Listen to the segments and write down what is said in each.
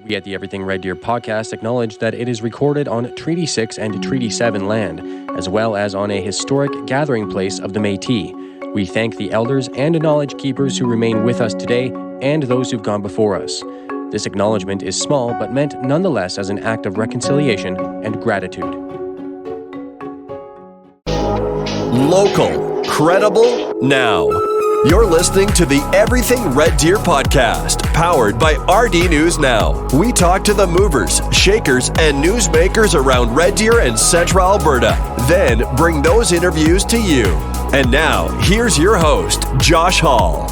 We at the Everything Red Deer podcast acknowledge that it is recorded on Treaty 6 and Treaty 7 land, as well as on a historic gathering place of the Métis. We thank the elders and knowledge keepers who remain with us today and those who've gone before us. This acknowledgement is small, but meant nonetheless as an act of reconciliation and gratitude. Local, credible, now. You're listening to the Everything Red Deer podcast, powered by rdnewsNOW. We talk to the movers, shakers, and newsmakers around Red Deer and Central Alberta, then bring those interviews to you. And now, here's your host, Josh Hall.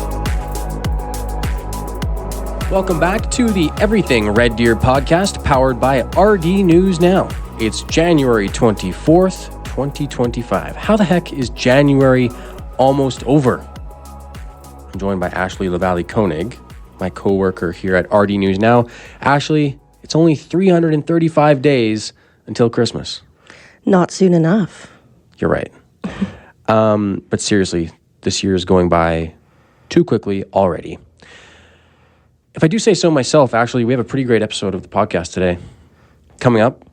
Welcome back to the Everything Red Deer podcast, powered by rdnewsNOW. It's January 24th, 2025. How the heck is January almost over? I'm joined by Ashley LaValle-Koenig, my co-worker here at rdnewsNOW. Ashley, it's only 335 days until Christmas. Not soon enough. You're right. But seriously, this year is going by too quickly already. If I do say so myself, actually, we have a pretty great episode of the podcast today. Coming up,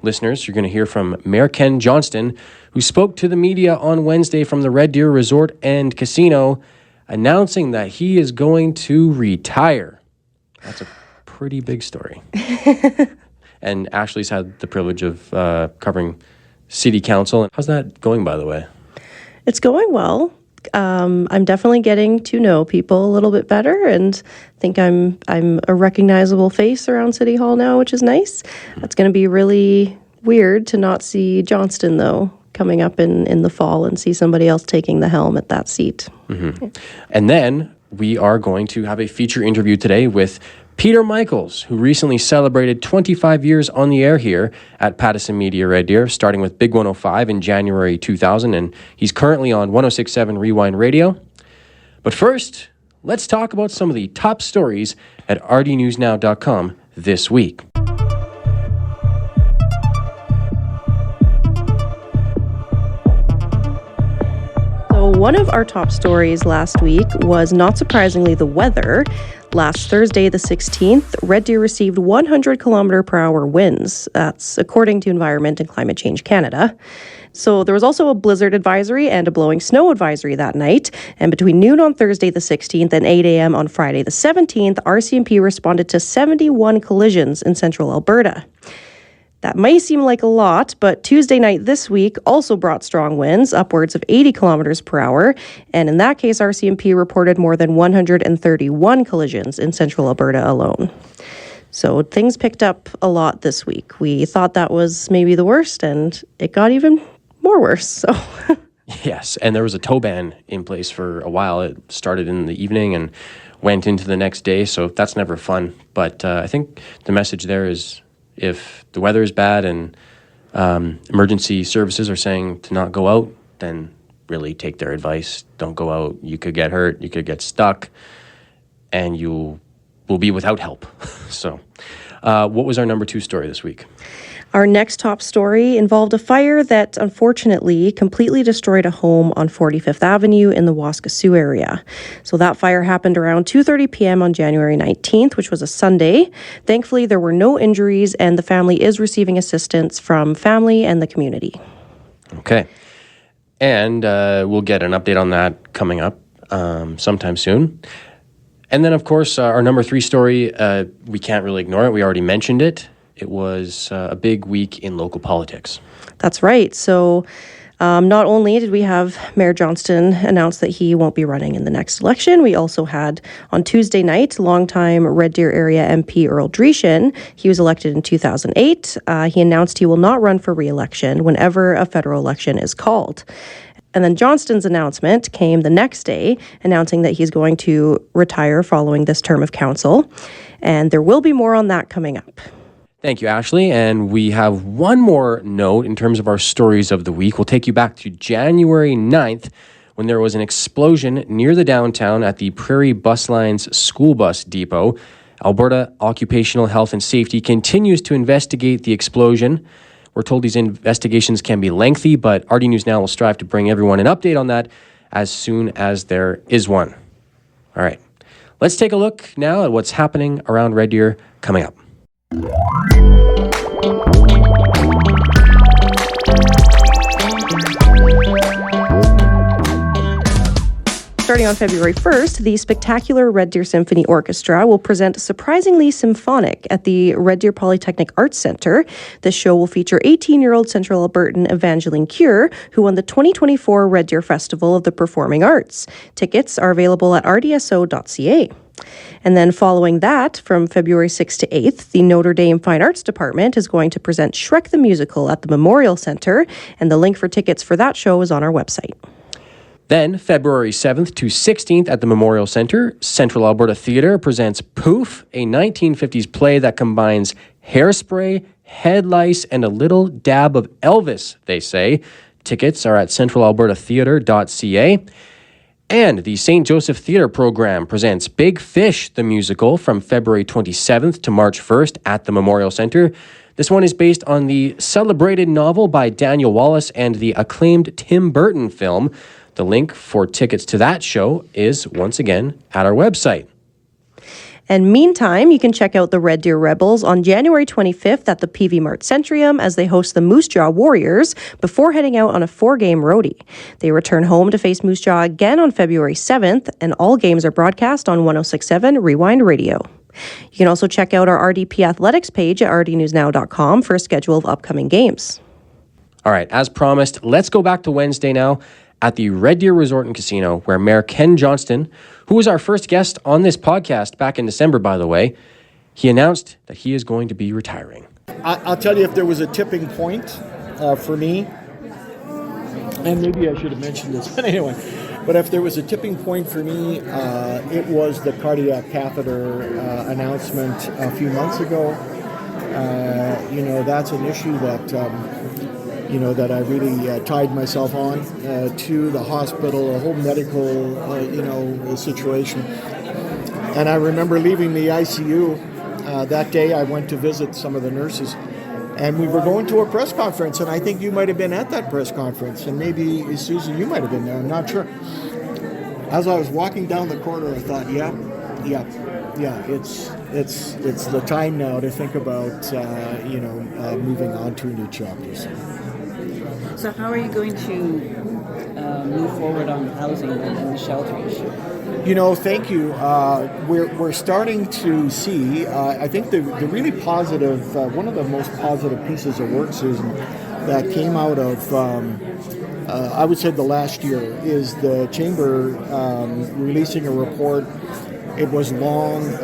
listeners, you're going to hear from Mayor Ken Johnston, who spoke to the media on Wednesday from the Red Deer Resort and Casino, announcing that he is going to retire. That's a pretty big story. And Ashley's had the privilege of covering city council. How's that going, by the way? It's going well. I'm definitely getting to know people a little bit better, and think I'm a recognizable face around City Hall now, which is nice. That's going to be really weird to not see Johnston, though, coming up in the fall and see somebody else taking the helm at that seat. Mm-hmm. Yeah. And then we are going to have a feature interview today with Peter Michaels, who recently celebrated 25 years on the air here at Pattison Media Red Deer, starting with Big 105 in January 2000, and he's currently on 106.7 Rewind Radio. But first, let's talk about some of the top stories at rdnewsnow.com this week. One of our top stories last week was, not surprisingly, the weather. Last Thursday, the 16th, Red Deer received 100-kilometer-per-hour winds. That's according to Environment and Climate Change Canada. So there was also a blizzard advisory and a blowing snow advisory that night. And between noon on Thursday, the 16th, and 8 a.m. on Friday, the 17th, RCMP responded to 71 collisions in central Alberta. That may seem like a lot, but Tuesday night this week also brought strong winds, upwards of 80 kilometers per hour. And in that case, RCMP reported more than 131 collisions in central Alberta alone. So things picked up a lot this week. We thought that was maybe the worst, and it got even more worse. So Yes, and there was a tow ban in place for a while. It started in the evening and went into the next day, so that's never fun. But I think the message there is, if the weather is bad and emergency services are saying to not go out, then really take their advice. Don't go out. You could get hurt. You could get stuck, and you will be without help. So what was our number 2 story this week? Our next top story involved a fire that unfortunately completely destroyed a home on 45th Avenue in the Waskesiu area. So that fire happened around 2:30 p.m. on January 19th, which was a Sunday. Thankfully, there were no injuries, and the family is receiving assistance from family and the community. Okay. And we'll get an update on that coming up sometime soon. And then, of course, our number 3 story, we can't really ignore it. We already mentioned it. It was a big week in local politics. That's right. So not only did we have Mayor Johnston announce that he won't be running in the next election, we also had on Tuesday night, longtime Red Deer area MP Earl Dreeshen. He was elected in 2008. He announced he will not run for re-election whenever a federal election is called. And then Johnston's announcement came the next day, announcing that he's going to retire following this term of council. And there will be more on that coming up. Thank you, Ashley. And we have one more note in terms of our stories of the week. We'll take you back to January 9th, when there was an explosion near the downtown at the Prairie Bus Line's school bus depot. Alberta Occupational Health and Safety continues to investigate the explosion. We're told these investigations can be lengthy, but RD News Now will strive to bring everyone an update on that as soon as there is one. All right, let's take a look now at what's happening around Red Deer coming up. Starting on February 1st, the spectacular Red Deer Symphony Orchestra will present Surprisingly Symphonic at the Red Deer Polytechnic Arts Centre. This show will feature 18-year-old Central Albertan Evangeline Cure, who won the 2024 Red Deer Festival of the Performing Arts. Tickets are available at rdso.ca. And then following that, from February 6th to 8th, the Notre Dame Fine Arts Department is going to present Shrek the Musical at the Memorial Centre, and the link for tickets for that show is on our website. Then, February 7th to 16th at the Memorial Centre, Central Alberta Theatre presents Poof, a 1950s play that combines hairspray, head lice, and a little dab of Elvis, they say. Tickets are at centralalbertatheatre.ca. And the St. Joseph Theatre program presents Big Fish, the musical, from February 27th to March 1st at the Memorial Centre. This one is based on the celebrated novel by Daniel Wallace and the acclaimed Tim Burton film. The link for tickets to that show is, once again, at our website. And meantime, you can check out the Red Deer Rebels on January 25th at the PV Mart Centrium as they host the Moose Jaw Warriors before heading out on a 4-game roadie. They return home to face Moose Jaw again on February 7th, and all games are broadcast on 106.7 Rewind Radio. You can also check out our RDP Athletics page at rdnewsnow.com for a schedule of upcoming games. All right, as promised, let's go back to Wednesday now at the Red Deer Resort and Casino, where Mayor Ken Johnston, who was our first guest on this podcast back in December, by the way, he announced that he is going to be retiring. I'll tell you, if there was a tipping point for me, and maybe I should have mentioned this, but anyway, but if there was a tipping point for me, it was the cardiac catheter announcement a few months ago. That's an issue that that I really tied myself on to the hospital, a whole medical, situation. And I remember leaving the ICU that day. I went to visit some of the nurses, and we were going to a press conference, and I think you might have been at that press conference, and maybe, Susan, you might have been there, I'm not sure. As I was walking down the corridor, I thought, it's the time now to think about, moving on to a new chapter. So how are you going to move forward on housing and the shelter issue? Thank you. We're starting to see, I think the really positive, one of the most positive pieces of work, Susan, that came out of, I would say the last year, is the Chamber releasing a report. It was long,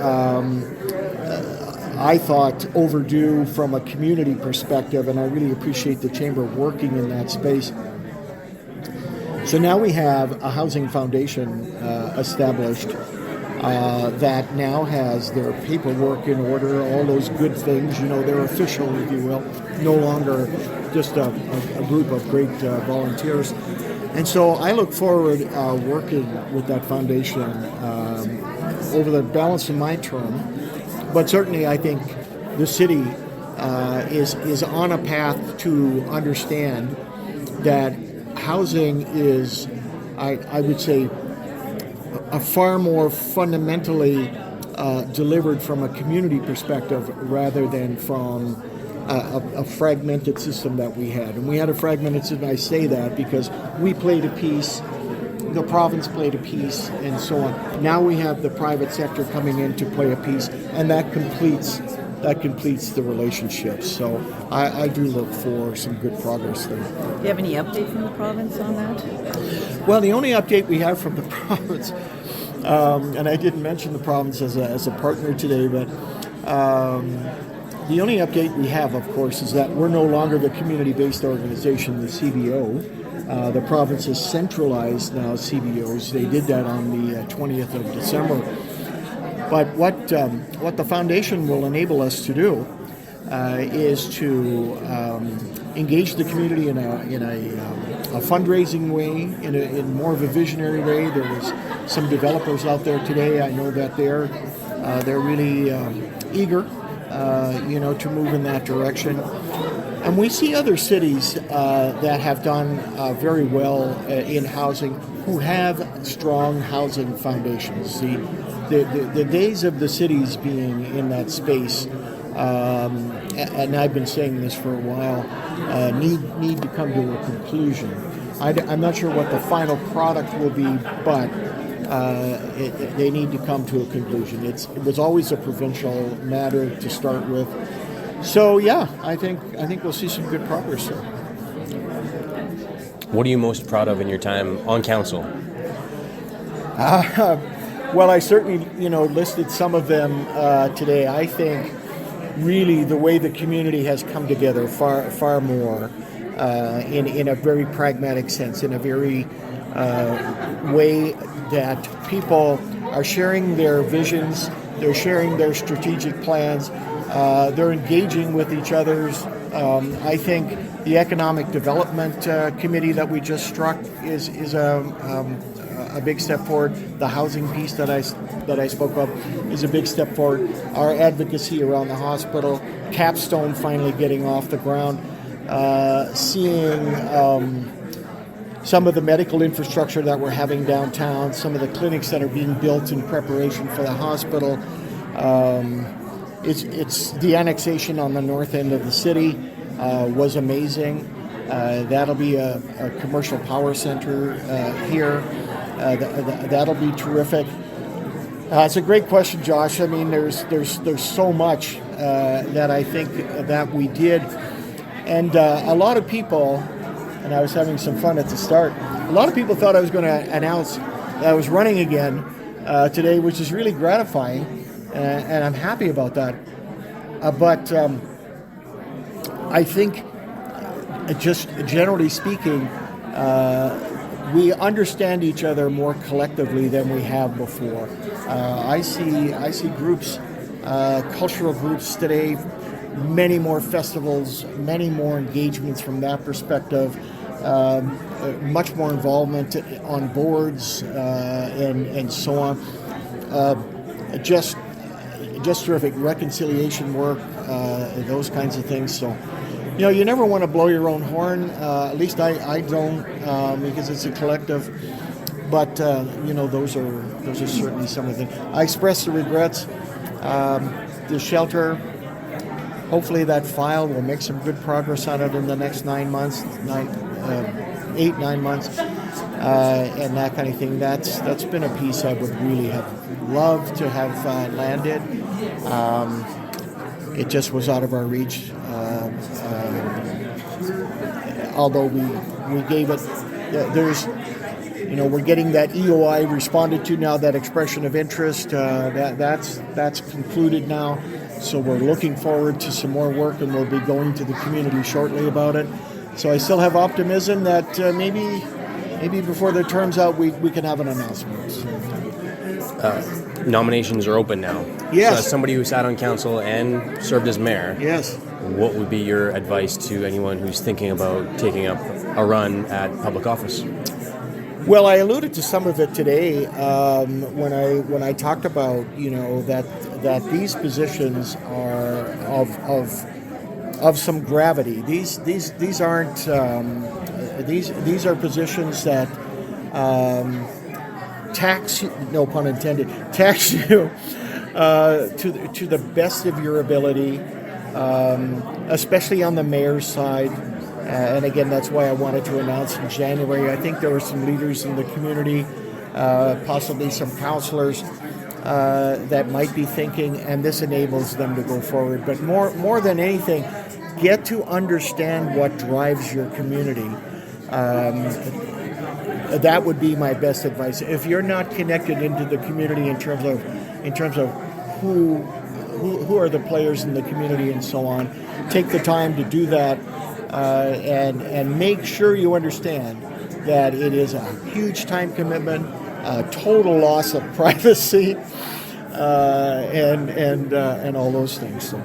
I thought overdue from a community perspective, and I really appreciate the Chamber working in that space. So now we have a housing foundation established that now has their paperwork in order, all those good things, they're official, if you will, no longer just a group of great volunteers. And so I look forward working with that foundation over the balance of my term. But certainly I think the city is on a path to understand that housing is, I would say, a far more fundamentally delivered from a community perspective rather than from a fragmented system that we had. And we had a fragmented system. I say that because we played a piece, the province played a piece, and so on. Now we have the private sector coming in to play a piece, and that completes the relationship. So I do look for some good progress there. Do you have any update from the province on that? Well, the only update we have from the province, and I didn't mention the province as a partner today, but the only update we have, of course, is that we're no longer the community-based organization, the CBO. The province has centralized now CBOs. They did that on the 20th of December. But what the foundation will enable us to do is to engage the community in a fundraising way, in more of a visionary way. There was some developers out there today. I know that they're really eager, to move in that direction. And we see other cities that have done very well in housing who have strong housing foundations. The days of the cities being in that space and I've been saying this for a while, need to come to a conclusion. I'm not sure what the final product will be, but they need to come to a conclusion. It was always a provincial matter to start with. So yeah, I think we'll see some good progress there. What are you most proud of in your time on council? Well, I certainly listed some of them today. I think really the way the community has come together far more in a very pragmatic sense, in a very way that people are sharing their visions, they're sharing their strategic plans, they're engaging with each other's. I think the Economic Development Committee that we just struck is a big step forward. The housing piece that I spoke of is a big step forward. Our advocacy around the hospital, Capstone finally getting off the ground, seeing some of the medical infrastructure that we're having downtown, some of the clinics that are being built in preparation for the hospital. It's the annexation on the north end of the city was amazing. That'll be a commercial power center here. That'll be terrific. It's a great question, Josh. I mean, there's so much that I think that we did, and a lot of people, and I was having some fun at the start. A lot of people thought I was going to announce that I was running again today, which is really gratifying, and I'm happy about that. But I think, just generally speaking, we understand each other more collectively than we have before. I see groups, cultural groups today, many more festivals, many more engagements from that perspective, much more involvement on boards and so on. Just terrific reconciliation work, those kinds of things. So, you never want to blow your own horn. At least I don't, because it's a collective. But those are certainly some of the things. I express the regrets. The shelter. Hopefully, that file will make some good progress on it in the next 9 months, 9 months, and that kind of thing. That's been a piece I would really have loved to have landed. It just was out of our reach. Although we gave it, there's, we're getting that EOI responded to now, that expression of interest. That's concluded now. So we're looking forward to some more work, and we'll be going to the community shortly about it. So I still have optimism that maybe before the term's out, we can have an announcement. Nominations are open now. Yes. So as somebody who sat on council and served as mayor, yes, what would be your advice to anyone who's thinking about taking up a run at public office? Well, I alluded to some of it today when I talked about that these positions are of some gravity. These aren't these are positions that tax, no pun intended, tax you to the best of your ability, especially on the mayor's side. And again, that's why I wanted to announce in January. I think there were some leaders in the community, possibly some councillors, that might be thinking, and this enables them to go forward. But more than anything, get to understand what drives your community. That would be my best advice. If you're not connected into the community in terms of who are the players in the community and so on, take the time to do that, and make sure you understand that it is a huge time commitment, a total loss of privacy, and all those things. So.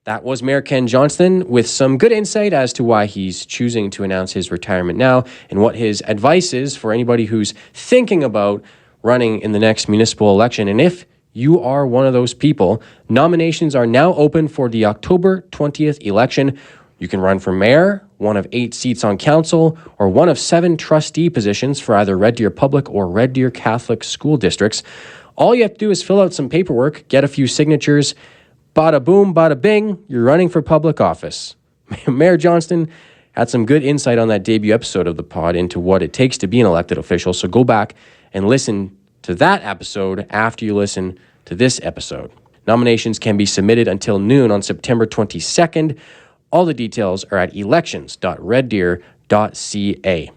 That was Mayor Ken Johnston with some good insight as to why he's choosing to announce his retirement now and what his advice is for anybody who's thinking about running in the next municipal election. And if you are one of those people, nominations are now open for the October 20th election. You can run for mayor, one of 8 seats on council, or one of 7 trustee positions for either Red Deer Public or Red Deer Catholic school districts. All you have to do is fill out some paperwork, get a few signatures, bada boom, bada bing, you're running for public office. Mayor Johnston had some good insight on that debut episode of the pod into what it takes to be an elected official. So go back and listen to that episode after you listen to this episode. Nominations can be submitted until noon on September 22nd. All the details are at elections.reddeer.ca.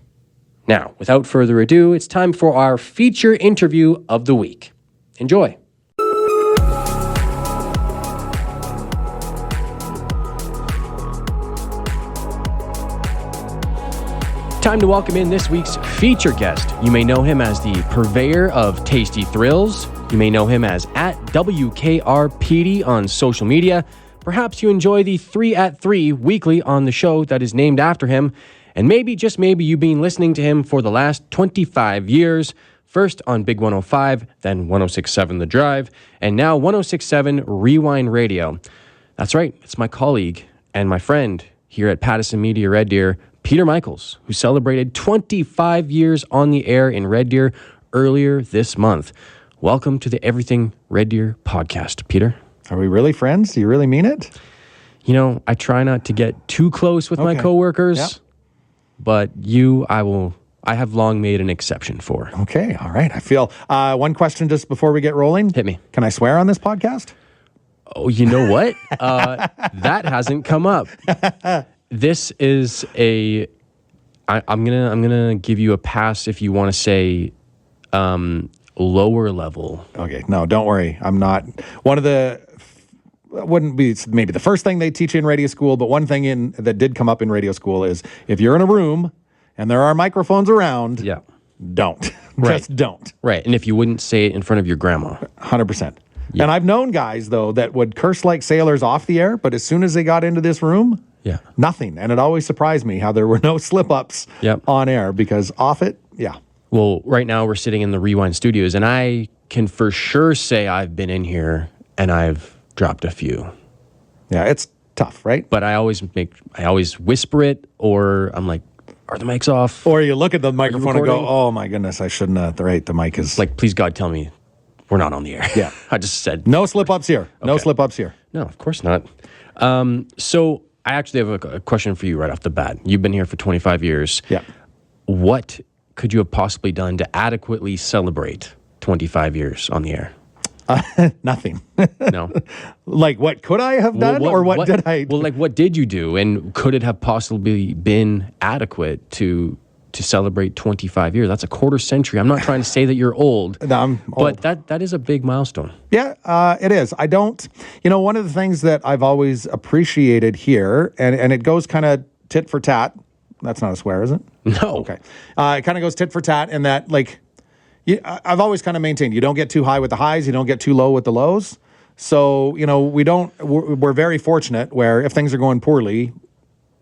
Now, without further ado, it's time for our feature interview of the week. Enjoy. Time to welcome in this week's feature guest. You may know him as the purveyor of tasty thrills. You may know him as at WKRPD on social media. Perhaps you enjoy the 3 at 3 weekly on the show that is named after him. And maybe, just maybe, you've been listening to him for the last 25 years. First on Big 105, then 106.7 The Drive, and now 106.7 Rewind Radio. That's right, it's my colleague and my friend here at Pattison Media Red Deer, Peter Michaels, who celebrated 25 years on the air in Red Deer earlier this month. Welcome to the Everything Red Deer podcast, Peter. Are we really friends? Do you really mean it? You know, I try not to get too close with my coworkers. Yep. But I have long made an exception for. Okay, all right. I feel, one question just before we get rolling. Hit me. Can I swear on this podcast? Oh, you know what? That hasn't come up. This is I'm gonna give you a pass if you want to say lower level. Okay, no, don't worry. I'm not. One of the, wouldn't be maybe the first thing they teach you in radio school, but one thing that did come up in radio school is if you're in a room and there are microphones around, don't. Right. Just don't. Right, and if you wouldn't say it in front of your grandma. 100%. Yeah. And I've known guys, though, that would curse like sailors off the air, but as soon as they got into this room, nothing. And it always surprised me how there were no slip-ups on air, because off it, Well, right now we're sitting in the Rewind studios, and I can for sure say I've been in here and I've dropped a few. Yeah, it's tough, right? But I always whisper it, or I'm like, are the mics off? Or you look at the microphone and go, oh my goodness, I shouldn't have. Right, the mic is... Like, please God, tell me we're not on the air. Yeah. I just said... No slip-ups here. Okay. No slip-ups here. No, of course not. So I actually have a question for you right off the bat. You've been here for 25 years. Yeah. What could you have possibly done to adequately celebrate 25 years on the air? Nothing. No. Like, what could I have done, or what did I do? Well, like, what did you do, and could it have possibly been adequate to celebrate 25 years? That's a quarter century. I'm not trying to say that you're old. No, I'm old. But that is a big milestone. Yeah, it is. I don't... one of the things that I've always appreciated here, and it goes kind of tit for tat. That's not a swear, is it? No. Okay. It kind of goes tit for tat in that, like... I've always kind of maintained you don't get too high with the highs, you don't get too low with the lows. So, we're very fortunate where if things are going poorly,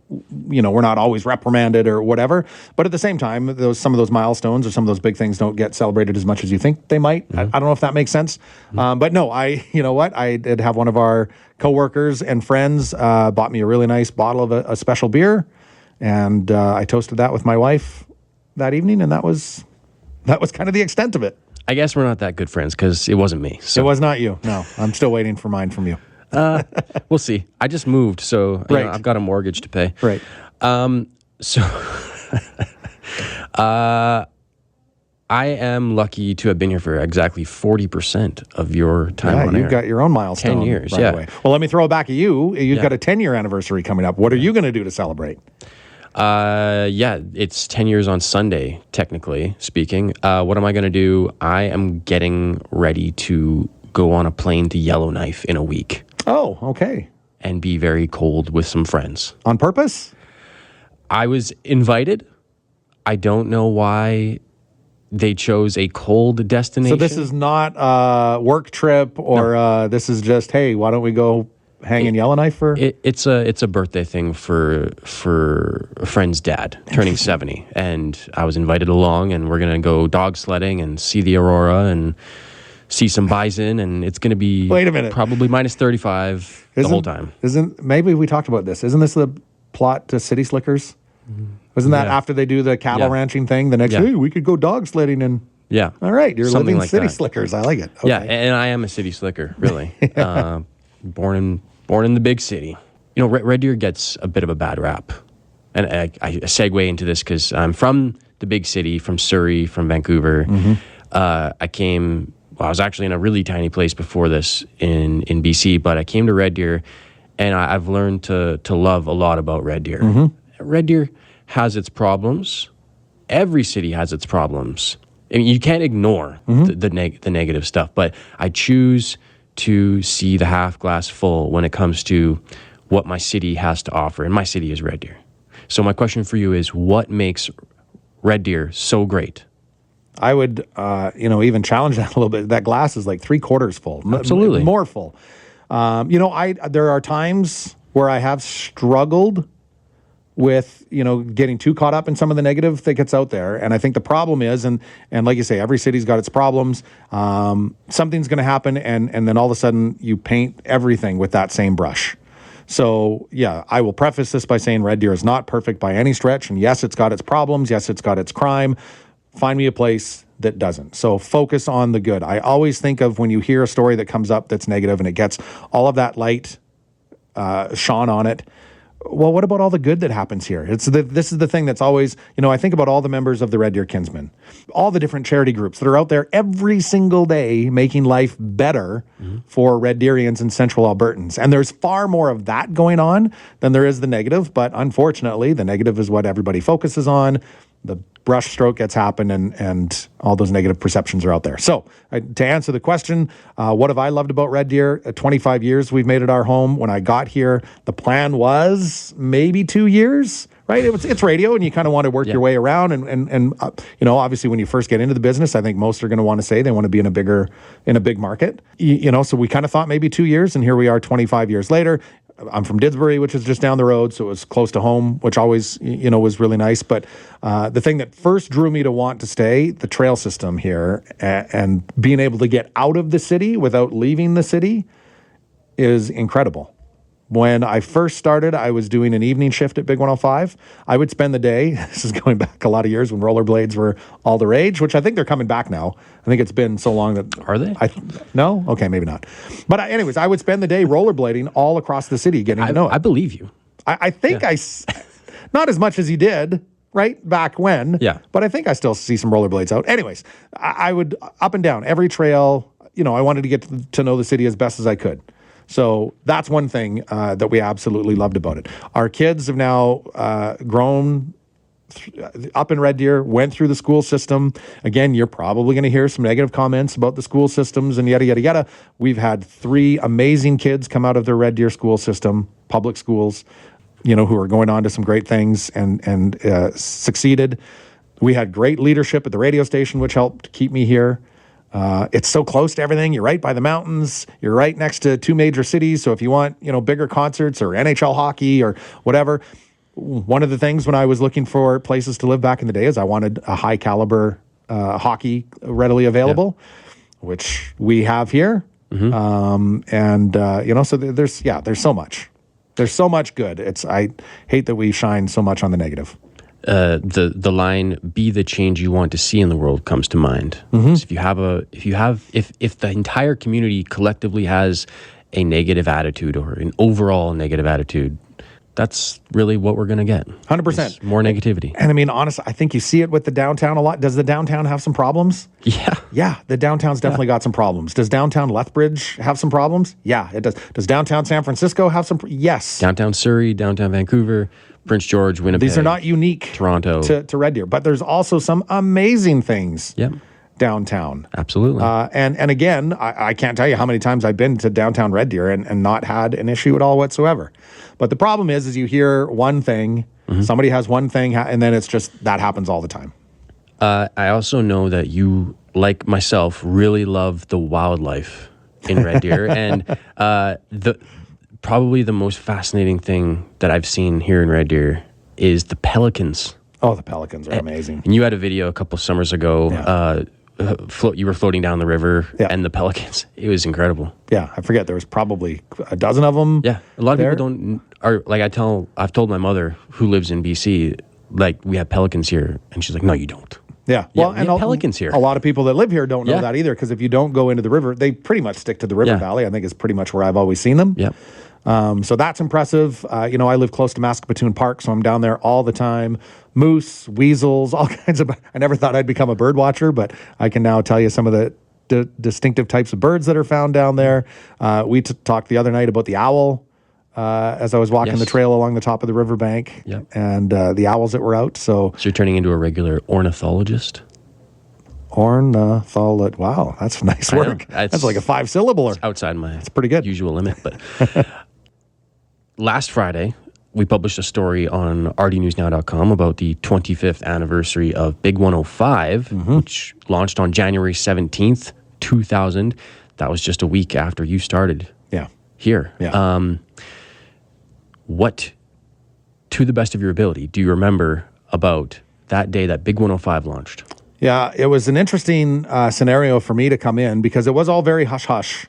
we're not always reprimanded or whatever. But at the same time, some of those milestones or some of those big things don't get celebrated as much as you think they might. Mm-hmm. I don't know if that makes sense. Mm-hmm. But no, I did have one of our coworkers and friends bought me a really nice bottle of a special beer. And I toasted that with my wife that evening, and that was kind of the extent of it. I guess we're not that good friends because it wasn't me. So. It was not you. No, I'm still waiting for mine from you. We'll see. I just moved, so I've got a mortgage to pay. Right. I am lucky to have been here for exactly 40% of your time on you've air. Got your own milestone. 10 years, right away. Well, let me throw it back at you. You've got a 10-year anniversary coming up. What are you going to do to celebrate? It's 10 years on Sunday, technically speaking. What am I going to do? I am getting ready to go on a plane to Yellowknife in a week. Oh, okay. And be very cold with some friends. On purpose? I was invited. I don't know why they chose a cold destination. So this is not a work trip, or this is just, hey, why don't we go hang in Yellowknife for? It's a birthday thing for a friend's dad turning 70, and I was invited along, and we're gonna go dog sledding and see the aurora and see some bison, and it's gonna be probably minus 35 the whole time. Maybe we talked about this? Isn't this the plot to City Slickers? Wasn't that after they do the cattle ranching thing? The next, hey, we could go dog sledding and. All right, you're living like City Slickers. I like it. Okay. Yeah, and I am a city slicker, really. born in the big city. You know, Red Deer gets a bit of a bad rap. And I segue into this because I'm from the big city, from Surrey, from Vancouver. I was actually in a really tiny place before this in BC, but I came to Red Deer, and I've learned to love a lot about Red Deer. Red Deer has its problems. Every city has its problems. I mean, you can't ignore the negative stuff, but I choose to see the half glass full when it comes to what my city has to offer, and my city is Red Deer. So my question for you is, what makes Red Deer so great? I would, even challenge that a little bit. That glass is like 3/4 full. Absolutely. More full. There are times where I have struggled with, getting too caught up in some of the negative that gets out there. And I think the problem is, and like you say, every city's got its problems. Something's going to happen, and then all of a sudden you paint everything with that same brush. So, yeah, I will preface this by saying Red Deer is not perfect by any stretch. And yes, it's got its problems. Yes, it's got its crime. Find me a place that doesn't. So focus on the good. I always think of when you hear a story that comes up that's negative and it gets all of that light shone on it. Well, what about all the good that happens here? This is the thing that's always, I think about all the members of the Red Deer Kinsmen, all the different charity groups that are out there every single day making life better for Red Deerians and Central Albertans. And there's far more of that going on than there is the negative. But unfortunately, the negative is what everybody focuses on. The brush stroke gets happened, and all those negative perceptions are out there. So to answer the question, what have I loved about Red Deer? 25 years we've made it our home. When I got here, the plan was maybe 2 years, right? It's radio, and you kind of want to work your way around. And obviously when you first get into the business, I think most are going to want to say they want to be in a big market. So we kind of thought maybe 2 years, and here we are 25 years later. I'm from Didsbury, which is just down the road, so it was close to home, which always, was really nice. But the thing that first drew me to want to stay, the trail system here, and being able to get out of the city without leaving the city is incredible. When I first started, I was doing an evening shift at Big 105. I would spend the day, this is going back a lot of years when rollerblades were all the rage, which I think they're coming back now. I think it's been so long that... Are they? No? Okay, maybe not. But anyways, I would spend the day rollerblading all across the city, getting to know it. I believe you. I think not as much as you did, right, back when. Yeah. But I think I still see some rollerblades out. Anyways, I would up and down every trail. I wanted to get to know the city as best as I could. So that's one thing that we absolutely loved about it. Our kids have now grown up in Red Deer, went through the school system. Again, you're probably going to hear some negative comments about the school systems and yada, yada, yada. We've had 3 amazing kids come out of the Red Deer school system, public schools, who are going on to some great things and succeeded. We had great leadership at the radio station, which helped keep me here. It's so close to everything. You're right by the mountains. You're right next to 2 major cities. So if you want, bigger concerts or NHL hockey or whatever, one of the things when I was looking for places to live back in the day is I wanted a high caliber hockey readily available, which we have here. So there's so much. There's so much good. I hate that we shine so much on the negative. The line "be the change you want to see in the world" comes to mind. So if the entire community collectively has a negative attitude or an overall negative attitude, that's really what we're going to get. 100%. More negativity. And I mean, honestly, I think you see it with the downtown a lot. Does the downtown have some problems? Yeah. Yeah, the downtown's definitely got some problems. Does downtown Lethbridge have some problems? Yeah, it does. Does downtown San Francisco have some? Yes. Downtown Surrey, downtown Vancouver, Prince George, Winnipeg. These are not unique Toronto to Red Deer, but there's also some amazing things downtown. Absolutely. And again, I can't tell you how many times I've been to downtown Red Deer and not had an issue at all whatsoever. But the problem is you hear one thing, somebody has one thing, and then it's just that happens all the time. I also know that you, like myself, really love the wildlife in Red Deer. And probably the most fascinating thing that I've seen here in Red Deer is the pelicans. Oh, the pelicans are amazing. And you had a video a couple summers ago. You were floating down the river and the pelicans. It was incredible. Yeah, I forget. There was probably a dozen of them. Yeah, a lot of people don't. I've told my mother who lives in BC, like, we have pelicans here, and she's like, no, you don't. Yeah. Yeah, we have pelicans here. A lot of people that live here don't know Yeah. that either, because if you don't go into the river, they pretty much stick to the river Yeah. valley. I think is pretty much where I've always seen them. Yep. So that's impressive. I live close to Maskapatoon Park, so I'm down there all the time. Moose, weasels, all kinds of. I never thought I'd become a bird watcher, but I can now tell you some of the distinctive types of birds that are found down there. We talked the other night about the owl as I was walking Yes. the trail along the top of the riverbank, Yep. and the owls that were out. So So you're turning into a regular ornithologist? ornithologist. Wow, that's nice I know. work. That's- That's like a 5-syllable. Outside my pretty good. usual limit. But last Friday, we published a story on rdnewsnow.com about the 25th anniversary of Big 105, which launched on January 17th, 2000. That was just a week after you started Yeah. here. Yeah. What, to the best of your ability, do you remember about that day that Big 105 launched? Yeah, it was an interesting scenario for me to come in, because it was all very hush-hush.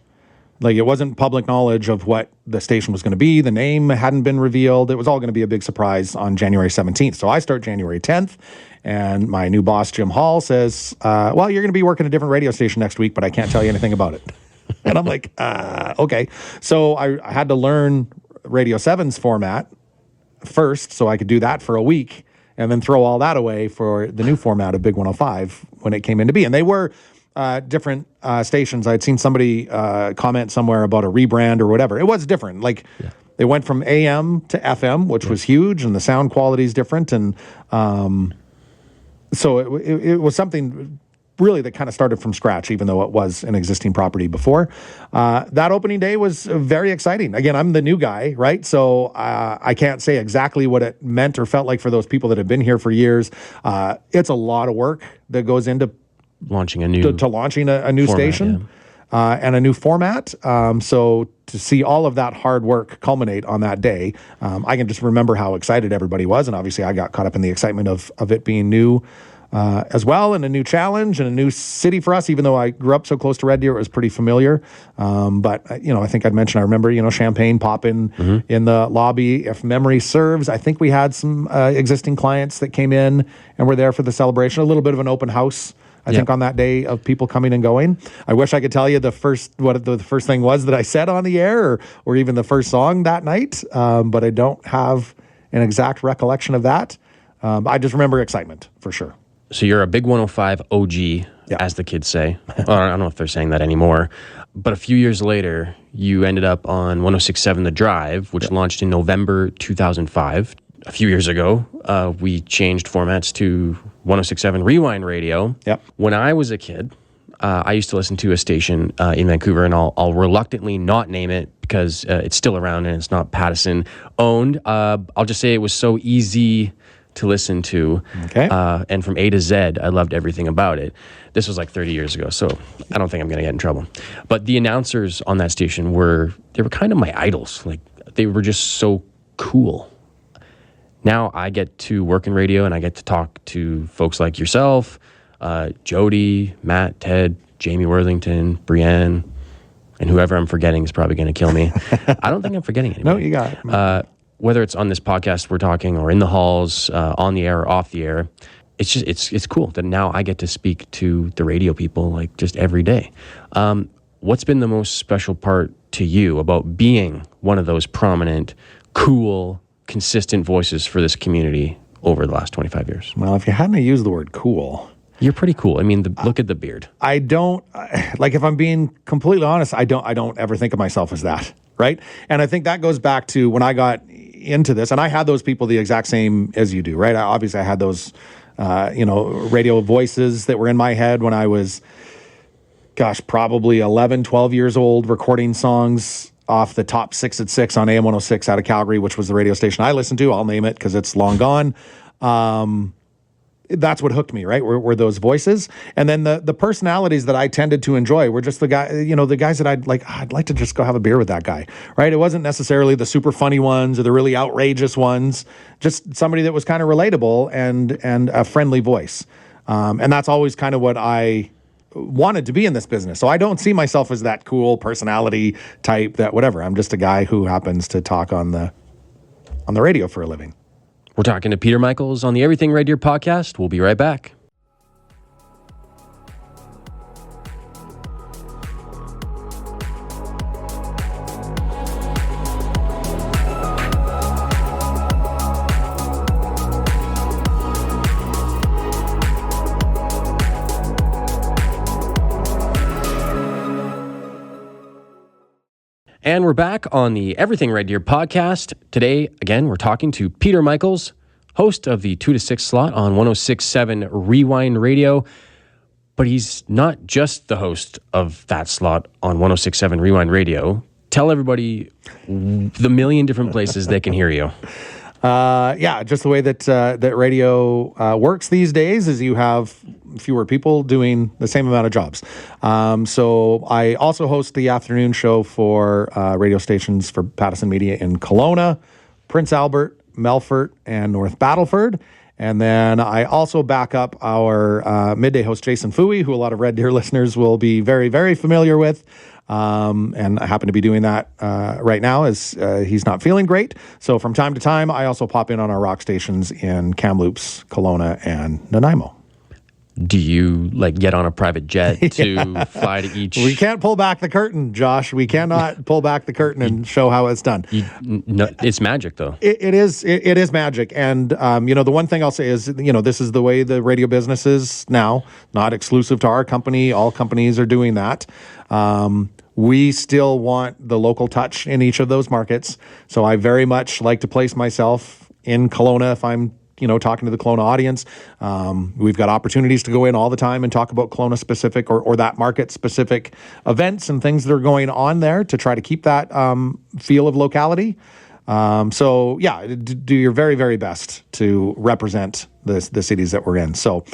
Like, it wasn't public knowledge of what the station was going to be. The name hadn't been revealed. It was all going to be a big surprise on January 17th. So I start January 10th, and my new boss, Jim Hall, says, well, you're going to be working a different radio station next week, but I can't tell you anything about it. And I'm like, okay. So I had to learn Radio 7's format first, so I could do that for a week, and then throw all that away for the new format of Big 105 when it came into be. And they were different stations. I'd seen somebody comment somewhere about a rebrand or whatever. It was different. Like, they went from AM to FM, which was huge, and the sound quality is different. And so it was something really that kind of started from scratch, even though it was an existing property before. That opening day was very exciting. Again, I'm the new guy, right? So I can't say exactly what it meant or felt like for those people that have been here for years. It's a lot of work that goes into Launching a new... to launching a new format, station and a new format. So to see all of that hard work culminate on that day, I can just remember how excited everybody was. And obviously I got caught up in the excitement of it being new as well, and a new challenge and a new city for us. Even though I grew up so close to Red Deer, it was pretty familiar. But I think I'd mentioned, I remember, champagne popping in the lobby. If memory serves, I think we had some existing clients that came in and were there for the celebration. A little bit of an open house, I think, on that day, of people coming and going. I wish I could tell you what the first thing was that I said on the air, or even the first song that night, but I don't have an exact recollection of that. I just remember excitement, for sure. So you're a Big 105 OG, as the kids say. Well, I don't know if they're saying that anymore. But a few years later, you ended up on 106.7 The Drive, which launched in November 2005. A few years ago, we changed formats to 106.7 Rewind Radio. Yep. When I was a kid, I used to listen to a station in Vancouver, and I'll reluctantly not name it because it's still around and it's not Pattison owned. I'll just say it was so easy to listen to. Okay. And from A to Z, I loved everything about it. This was like 30 years ago, so I don't think I'm going to get in trouble. But the announcers on that station were kind of my idols. Like, they were just so cool. Now I get to work in radio, and I get to talk to folks like yourself, Jody, Matt, Ted, Jamie Worthington, Brienne, and whoever I'm forgetting is probably going to kill me. I don't think I'm forgetting anybody. No, you got it. Whether it's on this podcast we're talking, or in the halls, on the air or off the air, it's just it's cool that now I get to speak to the radio people like just every day. What's been the most special part to you about being one of those prominent, cool, consistent voices for this community over the last 25 years? Well, if you hadn't used the word cool, You're pretty cool. I mean, look at the beard. I don't, like, if I'm being completely honest, I don't ever think of myself as that, right? And I think that goes back to when I got into this, and I had those people the exact same as you do, right? Obviously I had those, radio voices that were in my head when I was, probably 11, 12 years old, recording songs off the top 6 at 6 on AM 106 out of Calgary, which was the radio station I listened to. I'll name it because it's long gone. That's what hooked me, right? Were those voices. And then the personalities that I tended to enjoy were just the guys that I'd like to just go have a beer with that guy, right? It wasn't necessarily the super funny ones or the really outrageous ones, just somebody that was kind of relatable and a friendly voice. And that's always kind of what I wanted to be in this business. So I don't see myself as that cool personality type that whatever. I'm just a guy who happens to talk on the radio for a living. We're talking to Peter Michaels on the Everything Red Deer podcast. We'll be right back. And we're back on the Everything Red Deer podcast. Today, again, we're talking to Peter Michaels, host of the 2 to 6 slot on 106.7 Rewind Radio. But he's not just the host of that slot on 106.7 Rewind Radio. Tell everybody the million different places they can hear you. Just the way that radio works these days is you have fewer people doing the same amount of jobs. So I also host the afternoon show for radio stations for Pattison Media in Kelowna, Prince Albert, Melfort, and North Battleford. And then I also back up our midday host, Jason Fooey, who a lot of Red Deer listeners will be very, very familiar with. And I happen to be doing that right now as he's not feeling great. So from time to time, I also pop in on our rock stations in Kamloops, Kelowna, and Nanaimo. Do you get on a private jet to fly to each? We can't pull back the curtain, Josh. We cannot pull back the curtain and show how it's done. It's magic, though. It is magic. And, the one thing I'll say is, this is the way the radio business is now, not exclusive to our company. All companies are doing that. We still want the local touch in each of those markets. So I very much like to place myself in Kelowna if I'm talking to the Kelowna audience. We've got opportunities to go in all the time and talk about Kelowna specific or that market specific events and things that are going on there to try to keep that feel of locality. Do your very, very best to represent the cities that we're in. So,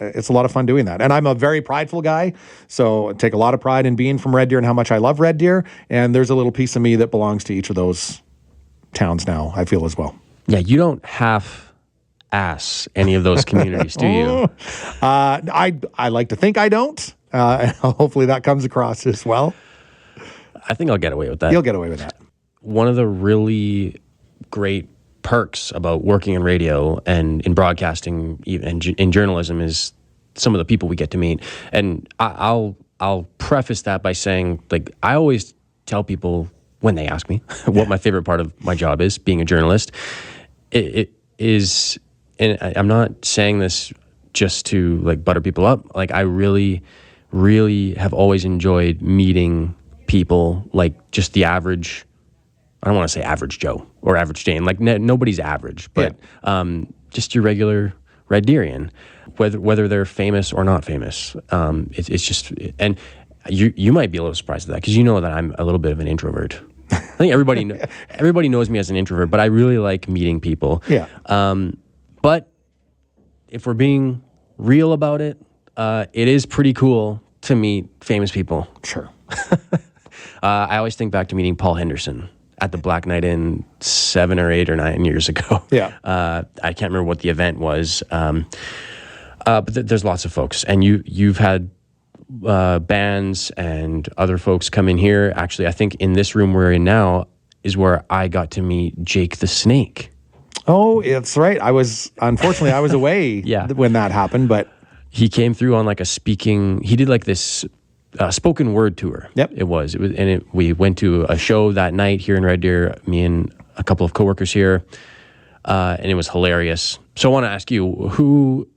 it's a lot of fun doing that. And I'm a very prideful guy, so I take a lot of pride in being from Red Deer and how much I love Red Deer. And there's a little piece of me that belongs to each of those towns now, I feel as well. Yeah, you don't half-ass any of those communities, do you? I like to think I don't. Hopefully that comes across as well. I think I'll get away with that. You'll get away with that. One of the really great perks about working in radio and in broadcasting and in journalism is some of the people we get to meet. And I'll preface that by saying, I always tell people when they ask me what my favorite part of my job is, being a journalist, it is, and I'm not saying this just to butter people up. I really, really have always enjoyed meeting people, just the average. I don't want to say average Joe or average Jane. Nobody's average, but just your regular Red Deerian, whether they're famous or not famous. It's just, and you might be a little surprised at that because that I'm a little bit of an introvert. I think everybody knows me as an introvert, but I really like meeting people. Yeah. But if we're being real about it, it is pretty cool to meet famous people. Sure. I always think back to meeting Paul Henderson at the Black Knight Inn 7 or 8 or 9 years ago. Yeah. I can't remember what the event was. But there's lots of folks. And you've had bands and other folks come in here. Actually, I think in this room we're in now is where I got to meet Jake the Snake. Oh, it's right. Unfortunately, I was away when that happened, but he came through on he did this spoken word tour. Yep. We went to a show that night here in Red Deer, me and a couple of coworkers here, and it was hilarious. So I want to ask you, who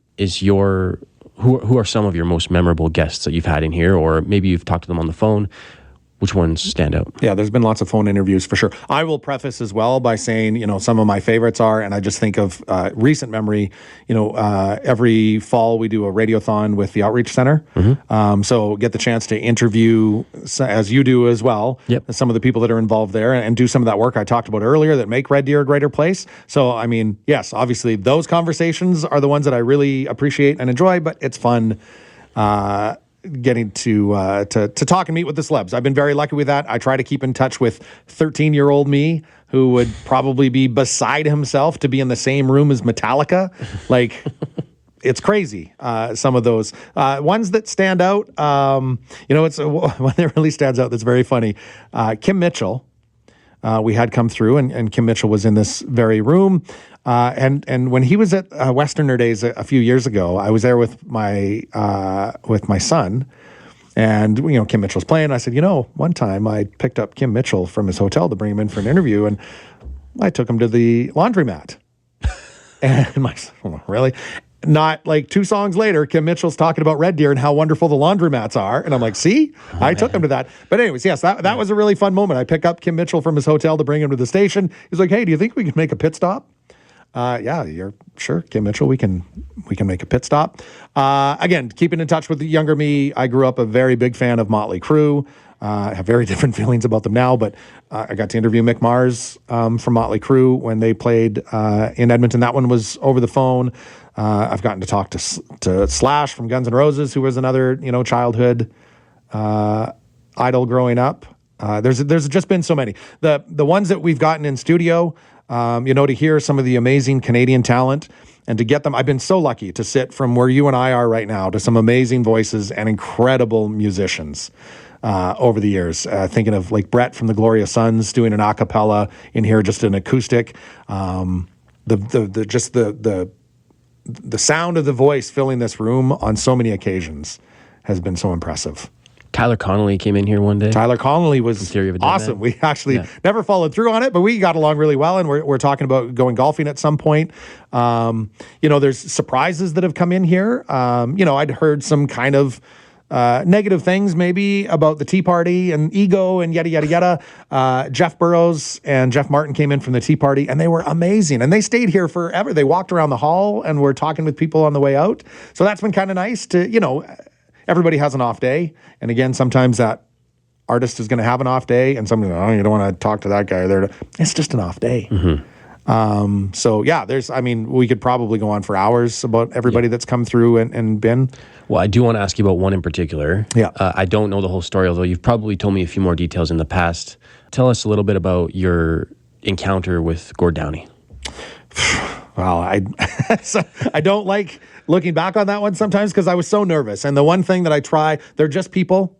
are some of your most memorable guests that you've had in here, or maybe you've talked to them on the phone? Which ones stand out? Yeah, there's been lots of phone interviews for sure. I will preface as well by saying, some of my favorites are, and I just think of recent memory, every fall we do a radiothon with the Outreach Center. Mm-hmm. So get the chance to interview, as you do as well, some of the people that are involved there and do some of that work I talked about earlier that make Red Deer a greater place. So, yes, obviously those conversations are the ones that I really appreciate and enjoy, but it's fun getting to talk and meet with the celebs. I've been very lucky with that. I try to keep in touch with 13-year-old me, who would probably be beside himself to be in the same room as Metallica. It's crazy. Some of those ones that stand out. It's one that really stands out that's very funny. Kim Mitchell. We had come through, and Kim Mitchell was in this very room. And when he was at Westerner Days a few years ago, I was there with my son, and Kim Mitchell's playing. I said, one time I picked up Kim Mitchell from his hotel to bring him in for an interview, and I took him to the laundromat. And my son, really? Not like 2 songs later, Kim Mitchell's talking about Red Deer and how wonderful the laundromats are. And I'm like, see, I took him to that. But anyways, yes, that was a really fun moment. I pick up Kim Mitchell from his hotel to bring him to the station. He's like, hey, do you think we can make a pit stop? Yeah, you're sure, Kim Mitchell, we can make a pit stop. Again, keeping in touch with the younger me, I grew up a very big fan of Motley Crue. I have very different feelings about them now, but I got to interview Mick Mars from Motley Crue when they played in Edmonton. That one was over the phone. I've gotten to talk to Slash from Guns N' Roses, who was another childhood idol growing up. There's just been so many. The ones that we've gotten in studio, to hear some of the amazing Canadian talent and to get them. I've been so lucky to sit from where you and I are right now to some amazing voices and incredible musicians over the years. Thinking of like Brett from the Gloria Sons doing an a cappella in here, just an acoustic. The sound of the voice filling this room on so many occasions has been so impressive. Tyler Connolly came in here one day. Tyler Connolly was Theory of a Dead awesome. Man. We actually never followed through on it, but we got along really well, and we're talking about going golfing at some point. There's surprises that have come in here. I'd heard some kind of negative things maybe about the Tea Party and ego and yada, yada, yada. Jeff Burrows and Jeff Martin came in from the Tea Party, and they were amazing. And they stayed here forever. They walked around the hall and were talking with people on the way out. So that's been kind of nice to, everybody has an off day. And again, sometimes that artist is going to have an off day, and somebody, you don't want to talk to that guy there. It's just an off day. Mm-hmm. We could probably go on for hours about everybody that's come through and been. Well, I do want to ask you about one in particular. Yeah. I don't know the whole story, although you've probably told me a few more details in the past. Tell us a little bit about your encounter with Gord Downie. Well, I don't like looking back on that one sometimes because I was so nervous. And the one thing that I try, they're just people.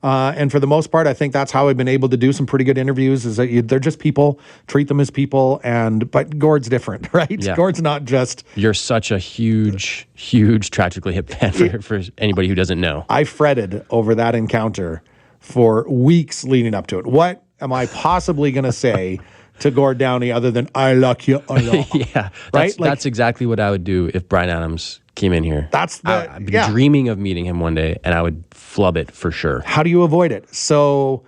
And for the most part, I think that's how I've been able to do some pretty good interviews is that they're just people, treat them as people. But Gord's different, right? Yeah. Gord's not just... You're such a huge, huge Tragically Hip fan for anybody who doesn't know. I fretted over that encounter for weeks leading up to it. What am I possibly going to say to Gord Downie other than, I like you a lot? Yeah. Right? That's exactly what I would do if Bryan Adams came in here. I'd be dreaming of meeting him one day, and I would flub it for sure. How do you avoid it? So,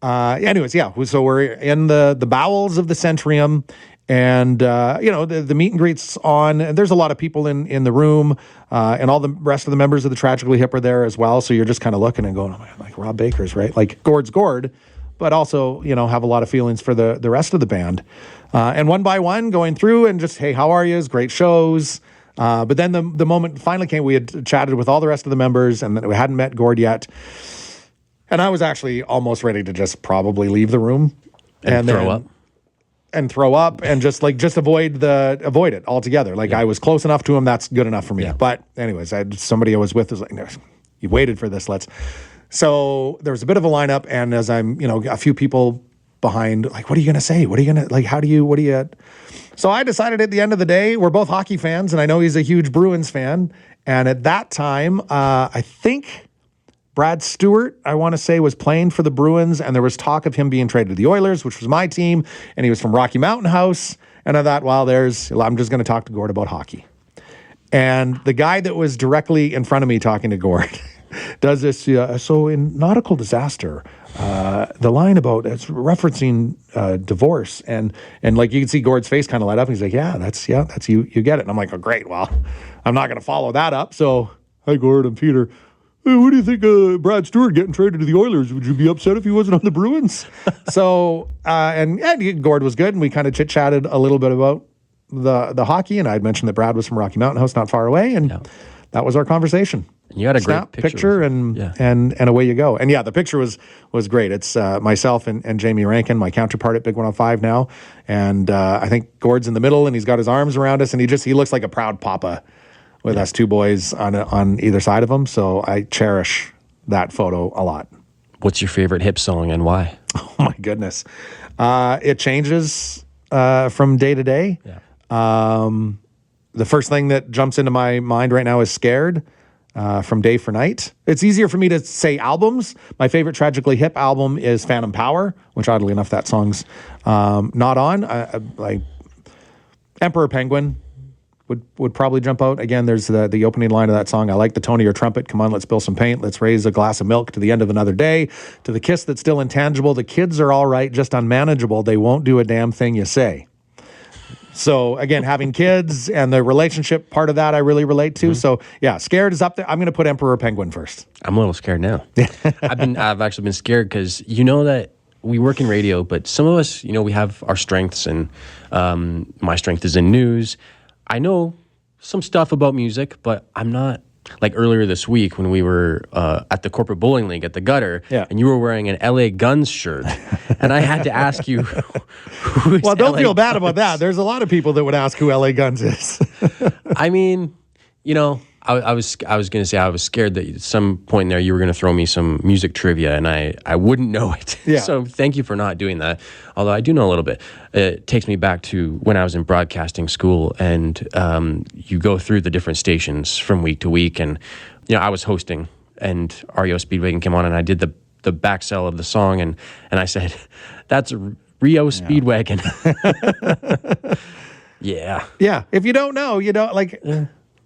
so we're in the bowels of the Centrium, and the meet and greets on. And there's a lot of people in the room, and all the rest of the members of the Tragically Hip are there as well. So you're just kind of looking and going, oh my God, like Rob Baker's, right? Like Gord's Gord, but also have a lot of feelings for the rest of the band. And one by one, going through and just, hey, how are you? Great shows. But then the moment finally came, we had chatted with all the rest of the members, and we hadn't met Gord yet. And I was actually almost ready to just probably leave the room and throw up and just avoid it altogether. Like I was close enough to him. That's good enough for me. Yeah. But anyways, somebody I was with was like, no, you waited for this. So there was a bit of a lineup, and as I'm, a few people behind, like, what are you going to say? What are you going to, like, So I decided at the end of the day, we're both hockey fans, and I know he's a huge Bruins fan. And at that time, I think Brad Stewart, I want to say, was playing for the Bruins, and there was talk of him being traded to the Oilers, which was my team, and he was from Rocky Mountain House. And I thought, I'm just going to talk to Gord about hockey. And the guy that was directly in front of me talking to Gord does this. So in Nautical Disaster, the line about it's referencing divorce, and like you can see Gord's face kind of light up, and he's like, that's you get it. And I'm like, oh great, well, I'm not going to follow that up. So hi Gord, I'm Peter. Hey, what do you think Brad Stewart getting traded to the Oilers? Would you be upset if he wasn't on the Bruins? So and Gord was good, and we kind of chit chatted a little bit about the hockey, and I'd mentioned that Brad was from Rocky Mountain House, not far away, and that was our conversation. And you had a Snap, great picture and away you go. And the picture was great. It's myself and Jamie Rankin, my counterpart at Big 105 now. And I think Gord's in the middle, and he's got his arms around us, and he looks like a proud papa with us two boys on either side of him. So I cherish that photo a lot. What's your favorite Hip song and why? Oh my goodness. It changes from day to day. Yeah. The first thing that jumps into my mind right now is Scared. From Day for Night. It's easier for me to say albums. My favorite Tragically Hip album is Phantom Power, which oddly enough that song's not on. Like Emperor Penguin, would probably jump out. Again, there's the opening line of that song. I like the tone of your trumpet. Come on, let's spill some paint. Let's raise a glass of milk to the end of another day. To the kiss that's still intangible. The kids are all right, just unmanageable. They won't do a damn thing you say. So again, having kids and the relationship part of that, I really relate to. So yeah, scared is up there. I'm going to put Emperor Penguin first. I'm a little scared now. I've actually been scared because you know that we work in radio, but some of us, we have our strengths, and my strength is in news. I know some stuff about music, but I'm not, like earlier this week when we were at the corporate bowling league at the Gutter, and you were wearing an LA Guns shirt, and I had to ask you, who's Well, don't LA feel bad Guns? about that. There's a lot of people that would ask who LA Guns is. I mean, I was going to say I was scared that at some point in there you were going to throw me some music trivia, and I wouldn't know it. Yeah. So thank you for not doing that. Although I do know a little bit. It takes me back to when I was in broadcasting school, and you go through the different stations from week to week, and I was hosting, and REO Speedwagon came on, and I did the back sell of the song, and I said, "That's REO Speedwagon." Yeah. Yeah. If you don't know, you don't like.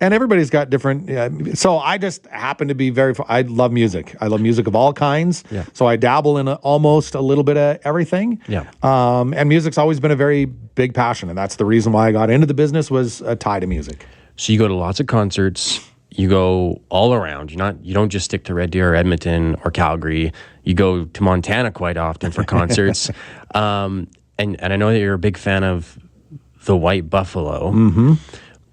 And everybody's got different. So I just happen to be I love music. I love music of all kinds. Yeah. So I dabble in almost a little bit of everything. Yeah. And music's always been a very big passion, and that's the reason why I got into the business, was a tie to music. So you go to lots of concerts. You go all around. You don't just stick to Red Deer or Edmonton or Calgary. You go to Montana quite often for concerts. And I know that you're a big fan of the White Buffalo. Mm-hmm.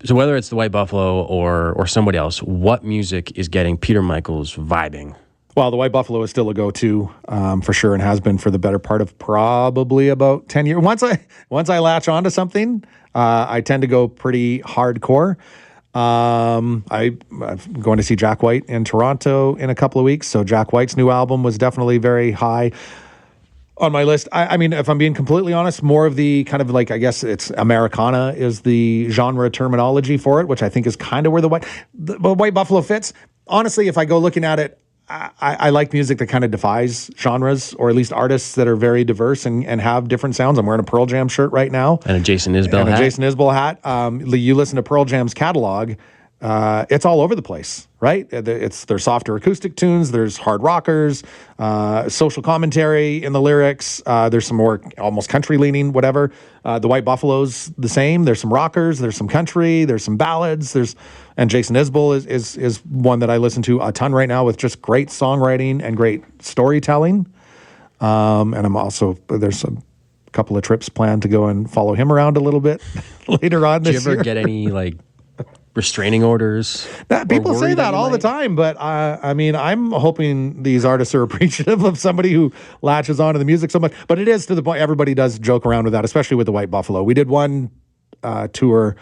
So whether it's the White Buffalo or somebody else, what music is getting Peter Michaels vibing? Well, the White Buffalo is still a go-to for sure, and has been for the better part of probably about 10 years. Once I latch onto something, I tend to go pretty hardcore. I'm going to see Jack White in Toronto in a couple of weeks, so Jack White's new album was definitely very high on my list. I mean, if I'm being completely honest, more of the kind of like, I guess it's Americana is the genre terminology for it, which I think is kind of where the White Buffalo fits. Honestly, if I go looking at it, I like music that kind of defies genres, or at least artists that are very diverse and have different sounds. I'm wearing a Pearl Jam shirt right now. And a Jason Isbell hat. A Jason Isbell hat. You listen to Pearl Jam's catalog, it's all over the place, right? There's softer acoustic tunes, there's hard rockers, social commentary in the lyrics, there's some more almost country leaning, whatever. The White Buffalo's the same. There's some rockers, there's some country, there's some ballads, and Jason Isbell is one that I listen to a ton right now, with just great songwriting and great storytelling. And there's a couple of trips planned to go and follow him around a little bit later on this year. Did you ever get any restraining orders? People say that all the time, but I mean, I'm hoping these artists are appreciative of somebody who latches onto the music so much. But it is to the point everybody does joke around with that, especially with the White Buffalo. We did one tour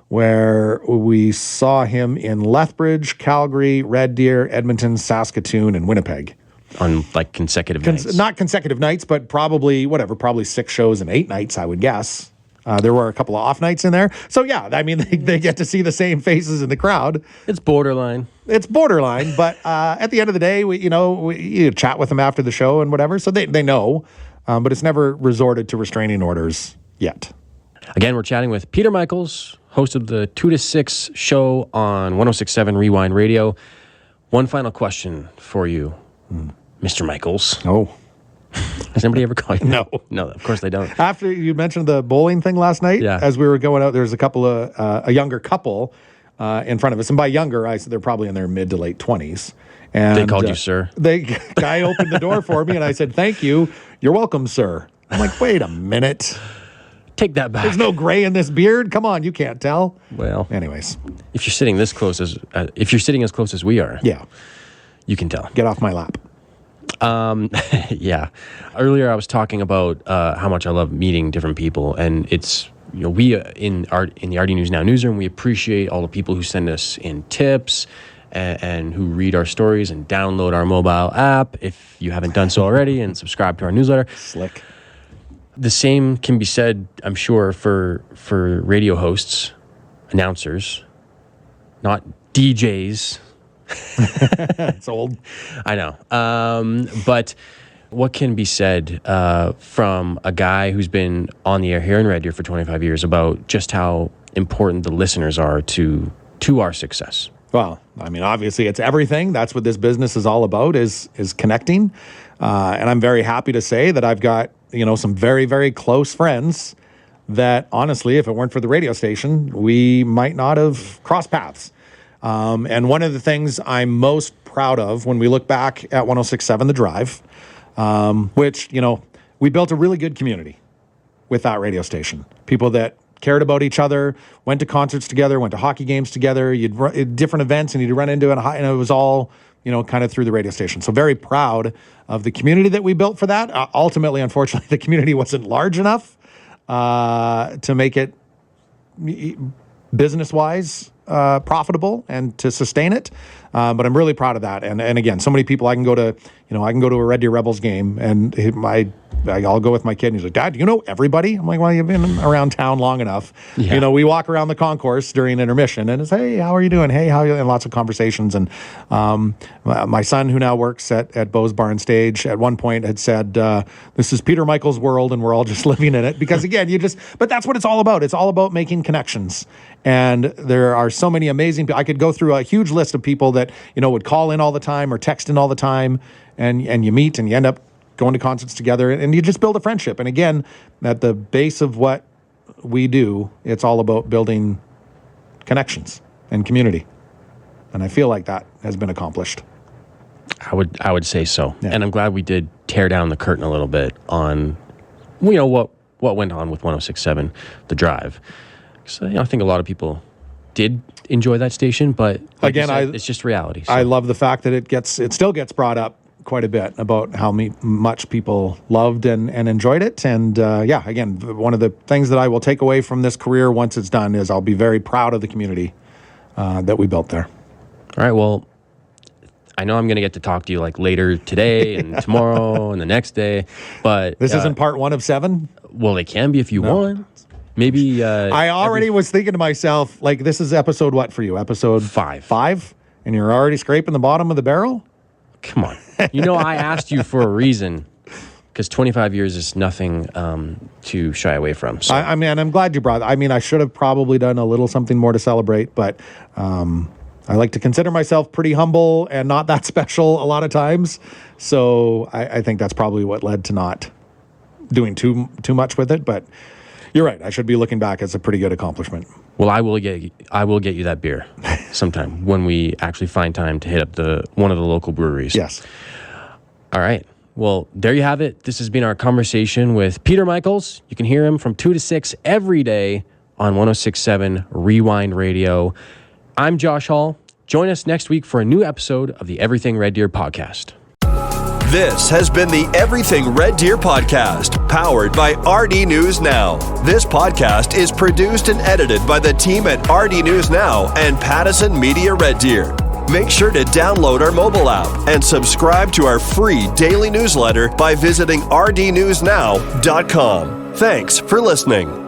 where we saw him in Lethbridge, Calgary, Red Deer, Edmonton, Saskatoon, and Winnipeg. On consecutive nights? Not consecutive nights, but probably 6 shows in 8 nights, I would guess. There were a couple of off nights in there. So, yeah, I mean, they get to see the same faces in the crowd. It's borderline. But at the end of the day, you chat with them after the show and whatever. So they know, but it's never resorted to restraining orders yet. Again, we're chatting with Peter Michaels, host of the 2 to 6 show on 106.7 Rewind Radio. One final question for you, Mr. Michaels. Oh. Does anybody ever call you? No. No, of course they don't. After you mentioned the bowling thing last night, as we were going out, there was a younger couple in front of us. And by younger, I said they're probably in their mid to late 20s. And they called you sir. Guy opened the door for me, and I said, "Thank you. You're welcome, sir." I'm like, wait a minute. Take that back. There's no gray in this beard. Come on, you can't tell. Well, anyways, if you're sitting as close as we are, you can tell. Get off my lap. Yeah. Earlier I was talking about how much I love meeting different people, and it's we in the RD News Now newsroom, we appreciate all the people who send us in tips and who read our stories and download our mobile app if you haven't done so already, and subscribe to our newsletter. Slick. The same can be said, I'm sure, for radio hosts, announcers, not DJs. It's old. I know. But what can be said from a guy who's been on the air here in Red Deer for 25 years about just how important the listeners are to our success. Well, I mean, obviously it's everything. That's what this business is all about, is connecting. And I'm very happy to say that I've got, some very, very close friends that honestly, if it weren't for the radio station, we might not have crossed paths. And one of the things I'm most proud of when we look back at 106.7 The Drive, which, we built a really good community with that radio station. People that cared about each other, went to concerts together, went to hockey games together, you'd run different events and you'd run into it, and it was all, kind of through the radio station. So very proud of the community that we built for that. Ultimately, unfortunately, the community wasn't large enough to make it business-wise profitable and to sustain it. But I'm really proud of that. And again, so many people, I can go to a Red Deer Rebels game and I'll go with my kid and he's like, Dad, do you know everybody? I'm like, well, you've been around town long enough. Yeah. We walk around the concourse during intermission and it's, hey, how are you doing? Hey, how are you? And lots of conversations. And my son, who now works at Bose Barn Stage, at one point had said, this is Peter Michael's world and we're all just living in it. Because again, but that's what it's all about. It's all about making connections. And there are so many amazing people. I could go through a huge list of people that, would call in all the time or text in all the time, and you meet and you end up going to concerts together and you just build a friendship. And again, at the base of what we do, it's all about building connections and community. And I feel like that has been accomplished. I would say so. Yeah. And I'm glad we did tear down the curtain a little bit on, what went on with 106.7 The Drive. So, I think a lot of people did enjoy that station, but like again, said, it's just reality. So. I love the fact that it still gets brought up quite a bit about how much people loved and enjoyed it. And again, one of the things that I will take away from this career once it's done is I'll be very proud of the community that we built there. All right. Well, I know I'm going to get to talk to you like later today and tomorrow and the next day, but this isn't part 1 of 7. Well, it can be if you want. Maybe I already was thinking to myself, like, this is episode what for you? Episode 5? And you're already scraping the bottom of the barrel? Come on. I asked you for a reason, because 25 years is nothing to shy away from. So. I mean, I'm glad you brought it. I mean, I should have probably done a little something more to celebrate, but I like to consider myself pretty humble and not that special a lot of times. So I think that's probably what led to not doing too much with it, but you're right. I should be looking back as a pretty good accomplishment. Well, I will get you that beer sometime when we actually find time to hit up one of the local breweries. Yes. All right. Well, there you have it. This has been our conversation with Peter Michaels. You can hear him from 2 to 6 every day on 106.7 Rewind Radio. I'm Josh Hall. Join us next week for a new episode of the Everything Red Deer podcast. This has been the Everything Red Deer podcast, powered by rdnewsNOW. This podcast is produced and edited by the team at rdnewsNOW and Pattison Media Red Deer. Make sure to download our mobile app and subscribe to our free daily newsletter by visiting rdnewsnow.com. Thanks for listening.